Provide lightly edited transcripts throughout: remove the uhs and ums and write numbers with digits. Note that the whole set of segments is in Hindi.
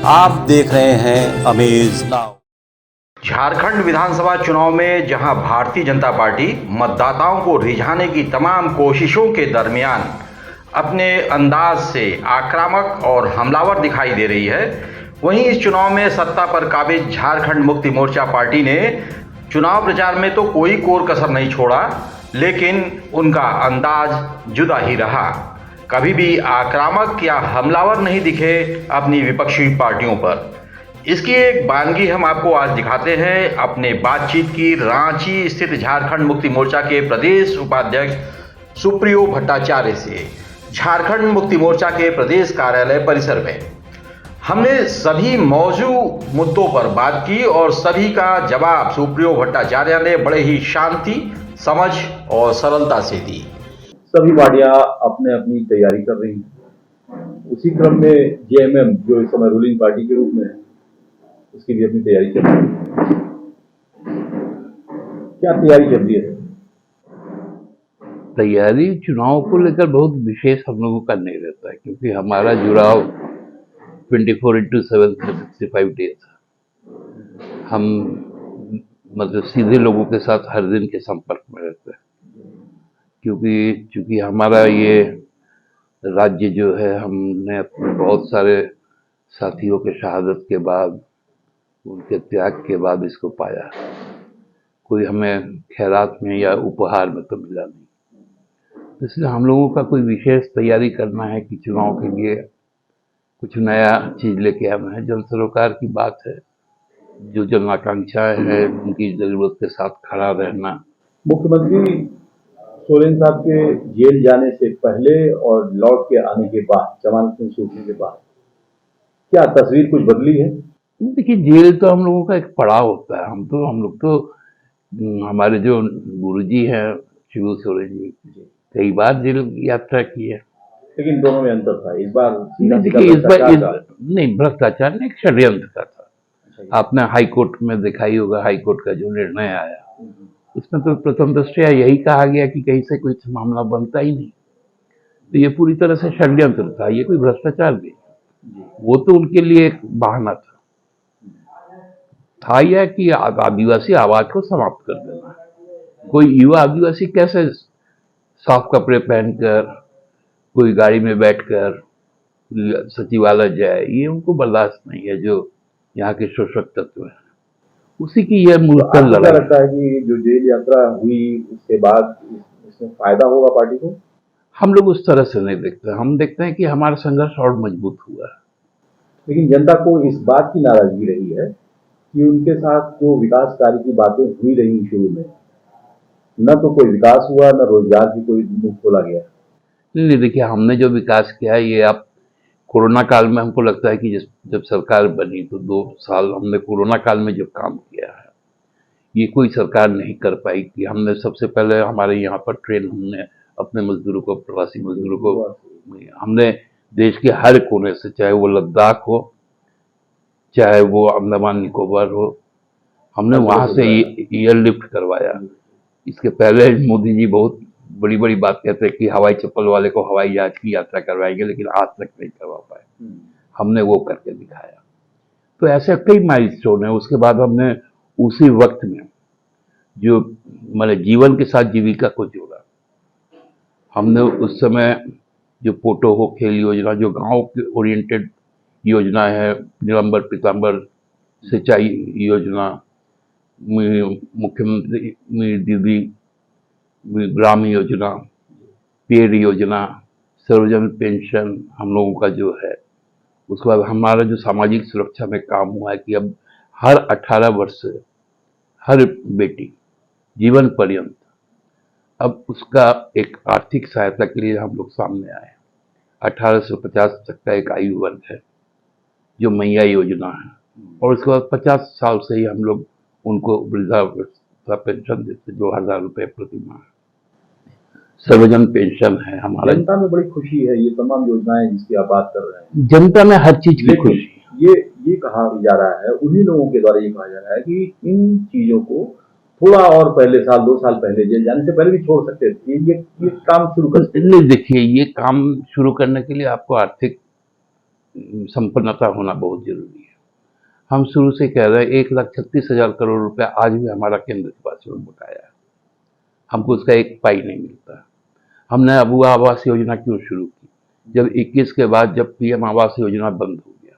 आप देख रहे हैं अमेज नाउ। झारखंड विधानसभा चुनाव में जहां भारतीय जनता पार्टी मतदाताओं को रिझाने की तमाम कोशिशों के दरमियान अपने अंदाज से आक्रामक और हमलावर दिखाई दे रही है, वहीं इस चुनाव में सत्ता पर काबिज झारखंड मुक्ति मोर्चा पार्टी ने चुनाव प्रचार में तो कोई कोर कसर नहीं छोड़ा, लेकिन उनका अंदाज जुदा ही रहा। कभी भी आक्रामक या हमलावर नहीं दिखे अपनी विपक्षी पार्टियों पर। इसकी एक बानगी हम आपको आज दिखाते हैं अपने बातचीत की रांची स्थित झारखंड मुक्ति मोर्चा के प्रदेश उपाध्यक्ष सुप्रियो भट्टाचार्य से झारखंड मुक्ति मोर्चा के प्रदेश कार्यालय परिसर में। हमने सभी मौजूद मुद्दों पर बात की और सभी का जवाब सुप्रियो भट्टाचार्य ने बड़े ही शांति, समझ और सरलता से दी। सभी पार्टियां अपने अपनी तैयारी कर रही हैं। उसी क्रम में जेएमएम जो इस समय रूलिंग पार्टी के रूप में है, उसकी भी अपनी तैयारी चल रही है। क्या तैयारी चल रही है? तैयारी चुनाव को लेकर बहुत विशेष हम लोगों का नहीं रहता है, क्योंकि हमारा जुड़ाव 24/7 365 डेज। हम मतलब सीधे लोगों के साथ हर दिन के संपर्क में रहते हैं, क्योंकि हमारा ये राज्य जो है, हमने अपने बहुत सारे साथियों के शहादत के बाद, उनके त्याग के बाद इसको पाया। कोई हमें खैरात में या उपहार में तो मिला नहीं। इसलिए हम लोगों का कोई विशेष तैयारी करना है कि चुनाव के लिए कुछ नया चीज लेके आना है। जन सरोकार की बात है, जो जन आकांक्षाएं हैं उनकी जरूरत के साथ खड़ा रहना। मुख्यमंत्री सोरेन साहब के जेल जाने से पहले और लौट के आने के बाद, जमानत में छूटने के बाद, क्या तस्वीर कुछ बदली है? देखिए, जेल तो हम लोगों का एक पड़ाव होता है। हम लोग तो हमारे जो गुरुजी हैं शिबू सोरेन जी, कई बार जेल यात्रा की है। लेकिन दोनों में अंतर था। इस बार देखिए, नहीं, भ्रष्टाचार नहीं, एक षड्यंत्र का था। आपने हाई कोर्ट में देखा ही होगा, हाई कोर्ट का जो निर्णय आया, उसमें तो प्रथम दृष्टया यही कहा गया कि कहीं से कोई मामला बनता ही नहीं। तो ये पूरी तरह से षड्यंत्र था, ये कोई भ्रष्टाचार नहीं। वो तो उनके लिए एक बहाना था यह कि आदिवासी आवाज को समाप्त कर देना। कोई युवा आदिवासी कैसे साफ कपड़े पहनकर कोई गाड़ी में बैठकर सचिवालय जाए, ये उनको बर्दाश्त नहीं है, जो यहाँ के शोषक तत्व है। उसी की यह मूलतः लड़ाई लगता है कि जो जेल यात्रा हुई उसके बाद इसमें फायदा होगा पार्टी को। हम लोग उस तरह से नहीं देखते। हम देखते हैं कि हमारा संघर्ष और मजबूत हुआ है। लेकिन जनता को इस बात की नाराजगी रही है कि उनके साथ जो विकास कार्य की बातें हुई रही शुरू में, न तो कोई विकास हुआ, न रोजगार की कोई मुख खोला गया। नहीं, देखिए, हमने जो विकास किया है, ये आप कोरोना काल में, हमको लगता है कि जब सरकार बनी तो 2 साल हमने कोरोना काल में जो काम किया है, ये कोई सरकार नहीं कर पाई। कि हमने सबसे पहले हमारे यहाँ पर हमने अपने मजदूरों को, प्रवासी मजदूरों को, हमने देश के हर कोने से, चाहे वो लद्दाख हो, चाहे वो अंडमान निकोबार हो, हमने वहां से एयरलिफ्ट करवाया। इसके पहले मोदी जी बहुत बड़ी बड़ी बात कहते हैं कि हवाई चप्पल वाले को हवाई जहाज की यात्रा करवाएंगे, लेकिन आज तक नहीं करवा पाए। हमने वो करके दिखाया। तो ऐसे कई माइलस्टोन है। उसके बाद हमने उसी वक्त में जो मतलब जीवन के साथ जीविका को जोड़ा। हमने उस समय जो पोटो हो खेल योजना, जो गांव के ओरिएंटेड योजना है, निलंबर पीताम्बर सिंचाई योजना, मुख्यमंत्री दीदी ग्राम योजना, पेड़ योजना, सर्वजन पेंशन हम लोगों का जो है। उसके बाद हमारा जो सामाजिक सुरक्षा में काम हुआ है कि अब हर 18 वर्ष से हर बेटी जीवन पर्यंत, अब उसका एक आर्थिक सहायता के लिए हम लोग सामने आए। 18 से 50 तक का एक आयु वर्ग है जो मैया योजना है, और उसके बाद 50 साल से ही हम लोग उनको वृद्धावस्था पेंशन देते, 2000 रुपये प्रति माह। सर्वजन पेंशन है हमारा। जनता में बड़ी खुशी है, ये तमाम योजनाएं जिसकी आप बात कर रहे हैं, जनता में हर चीज की खुशी। ये कहा जा रहा है, उन्हीं लोगों के द्वारा ये कहा जा रहा है कि इन चीजों को थोड़ा और पहले, 2 साल पहले, जेल जाने से पहले भी छोड़ सकते थे। ये काम शुरू कर। नहीं, देखिए, ये काम शुरू करने के लिए आपको आर्थिक संपन्नता होना बहुत जरूरी है। हम शुरू से कह रहे हैं 1,36,000 करोड़ रुपया आज भी हमारा केंद्र के पास में बकाया है, हमको उसका एक पाई नहीं मिलता। हमने अबू आवास योजना क्यों शुरू की? जब 21 के बाद जब पीएम आवास योजना बंद हो गया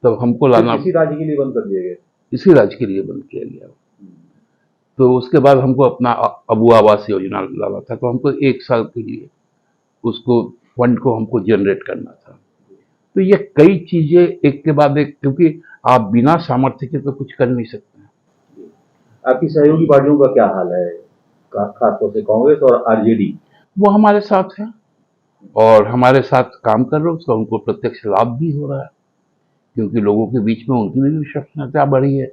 तब हमको लाना, किसी राज्य के लिए बंद कर दिया गया। इसी राज्य के लिए बंद किया गया। तो उसके बाद हमको अपना अबू आवास योजना लाना था, तो हमको 1 साल के लिए उसको फंड को हमको जनरेट करना था। तो ये कई चीजें एक के बाद एक, क्योंकि आप बिना सामर्थ्य के तो कुछ कर नहीं सकते। आपकी सहयोगी पार्टियों का क्या हाल है, खासतौर से कांग्रेस और आरजेडी? वो हमारे साथ है और हमारे साथ काम कर रहे हैं, उसका उनको प्रत्यक्ष लाभ भी हो रहा है, क्योंकि लोगों के बीच में उनकी भी विश्वसनीयता बढ़ी है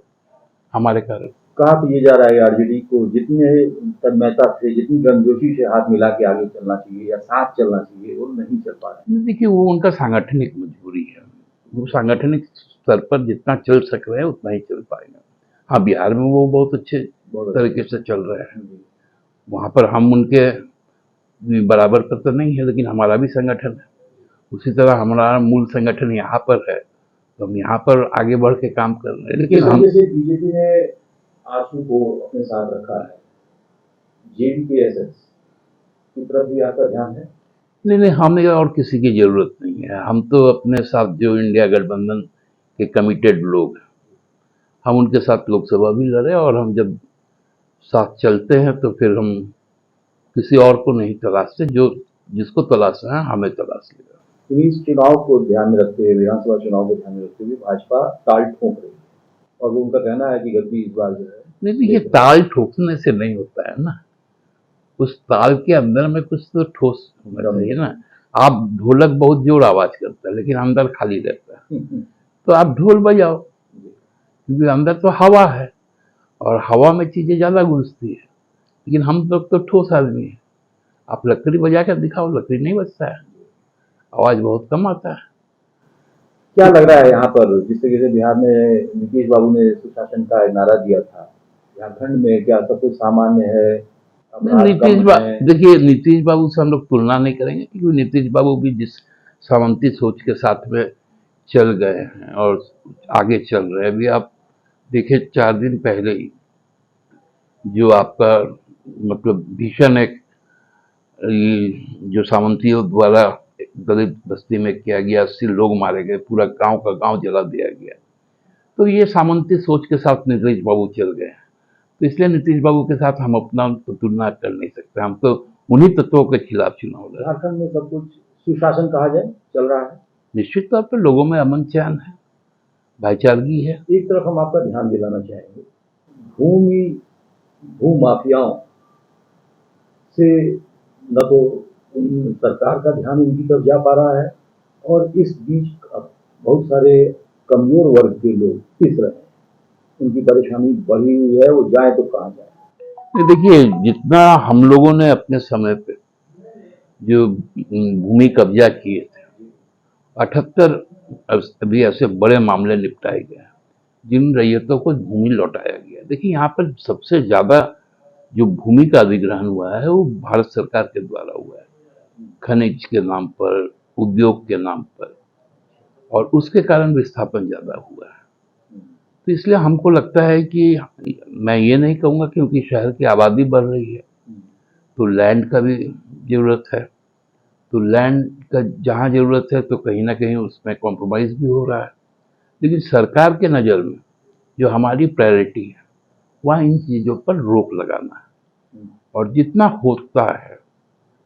हमारे कारण। कहा तो ये जा रहा है आरजेडी को जितने तन्मयता से, जितनी गर्मजोशी से हाथ मिला के आगे चलना चाहिए या साथ चलना चाहिए, वो नहीं चल पा रहे। देखिए, वो उनका सांगठनिक मजबूरी है। वो सांगठनिक स्तर पर जितना चल सक रहे हैं उतना ही चल पाएगा। हाँ, बिहार में वो बहुत अच्छे तरीके से चल रहे हैं, वहाँ पर हम उनके बराबर पर तो नहीं है, लेकिन हमारा भी संगठन है। उसी तरह हमारा मूल संगठन यहाँ पर है, तो हम यहाँ पर आगे बढ़ के काम कर रहे हैं। लेकिन हम बीजेपी ने आशू को अपने साथ रखा है, जेडीपीएसएस की तरफ भी आपका ध्यान है? नहीं, हमें और किसी की जरूरत नहीं है। हम तो अपने साथ जो इंडिया गठबंधन के कमिटेड लोग हैं, हम उनके साथ लोकसभा भी लड़े, और हम जब साथ चलते हैं तो फिर हम किसी और को नहीं तलाशते, जो जिसको तलाशना है हमें तलाश लेगा। इस चुनाव को ध्यान में रखते हुए, विधानसभा चुनाव को ध्यान में रखते हुए भाजपा ताल ठोक रही है, और वो उनका कहना है कि गद्दी इस बार जो है। नहीं, ये ताल ठोकने से नहीं होता है ना, उस ताल के अंदर में कुछ तो ठोस होना चाहिए ना। आप ढोलक बहुत जोर आवाज करता है लेकिन अंदर खाली रहता है, तो आप ढोल बजाओ, क्योंकि अंदर तो हवा है और हवा में चीजें ज्यादा गूंजती है। लेकिन हम लोग तो ठोस आदमी है, आप लकड़ी बजा कर दिखाओ, लकड़ी नहीं बजता है, आवाज बहुत कम आता है। क्या लग रहा है यहाँ पर, जिस तरीके से बिहार में नीतीश बाबू ने सुशासन का एक नारा दिया था, झारखंड में क्या सब कुछ सामान्य है? देखिए, नीतीश बाबू से हम लोग तुलना नहीं करेंगे, क्योंकि नीतीश बाबू भी जिस सामंती सोच के साथ में चल गए हैं और आगे चल रहे हैं। अभी आप देखिए, 4 दिन पहले ही जो आपका मतलब भीषण एक जो सामंतियों द्वारा दलित बस्ती में किया गया, 80 लोग मारे गए, पूरा गांव का गांव जला दिया गया, तो ये सामंती सोच के साथ नीतीश बाबू चल गए हैं। तो इसलिए नीतीश बाबू के साथ हम अपना तो तुलना कर नहीं सकते, हम तो उन्हीं तत्वों के खिलाफ चुनाव लड़ रहे हैं। झारखंड में सब कुछ सुशासन कहा जाए चल रहा है, निश्चित तौर पर लोगों में अमन चैन है, भाईचारगी है। एक तरफ हम आपका ध्यान दिलाना चाहेंगे, भू माफियाओं से न तो सरकार का ध्यान उनकी तरफ जा पा रहा है, और इस बीच बहुत सारे कमजोर वर्ग के लोग पिस रहे हैं, उनकी परेशानी बढ़ी हुई है, वो जाए तो कहाँ जाए? देखिए, जितना हम लोगों ने अपने समय पे जो भूमि कब्जा किए थे, 78 अभी ऐसे बड़े मामले निपटाए गए, जिन रैयतों को भूमि लौटाया गया। देखिए, यहाँ पर सबसे ज्यादा जो भूमि का अधिग्रहण हुआ है वो भारत सरकार के द्वारा हुआ है, खनिज के नाम पर, उद्योग के नाम पर, और उसके कारण विस्थापन ज्यादा हुआ है। तो इसलिए हमको लगता है कि मैं ये नहीं कहूँगा, क्योंकि शहर की आबादी बढ़ रही है तो लैंड का भी जरूरत है, तो लैंड का जहाँ जरूरत है तो कहीं ना कहीं उसमें कॉम्प्रोमाइज़ भी हो रहा है। लेकिन सरकार के नज़र में जो हमारी प्रायोरिटी है वह इन चीज़ों पर रोक लगाना है, और जितना होता है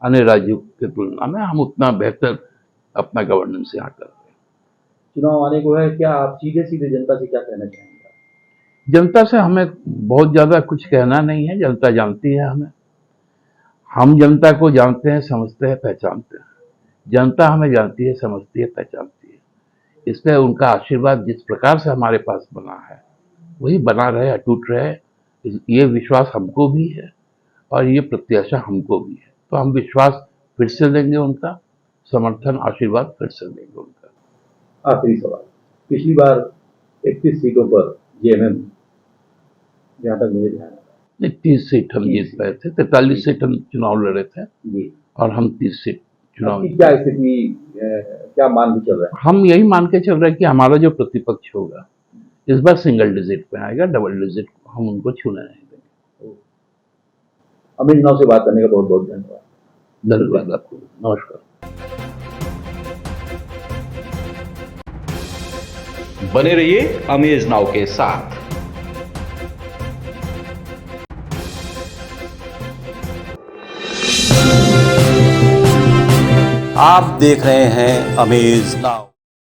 अन्य राज्यों की तुलना में हम उतना बेहतर अपना गवर्नेंस यहाँ करते हैं। चुनाव आने को है, क्या आप सीधे सीधे जनता से क्या कहना चाहेंगे? जनता से हमें बहुत ज़्यादा कुछ कहना नहीं है, जनता जानती है हमें, हम जनता को जानते हैं, समझते हैं, पहचानते हैं। जनता हमें जानती है, समझती है, पहचानती है। इसलिए उनका आशीर्वाद जिस प्रकार से हमारे पास बना है वही बना रहे, अटूट रहे, ये विश्वास हमको भी है और ये प्रत्याशा हमको भी है। तो हम विश्वास फिर से देंगे उनका, समर्थन आशीर्वाद फिर से देंगे उनका। आखिरी सवाल, पिछली बार 31 सीटों पर जेएमएम, जहाँ तक मुझे ध्यान है, 30 सीट हम जीत पाए थे, 43 सीट हम चुनाव लड़े थे जी, और हम 30 सीट चुनाव। क्या स्थिति क्या मान के चल रहे हैं? हम यही मान के चल रहे हैं कि हमारा जो प्रतिपक्ष होगा इस बार सिंगल डिजिट पे आएगा, डबल डिजिट हम उनको छूने नहीं देंगे। अमीज नाव से बात करने का बहुत बहुत धन्यवाद। धन्यवाद आपको, नमस्कार। बने रहिए अमेज नाउ के साथ। आप देख रहे हैं अमेज नाउ।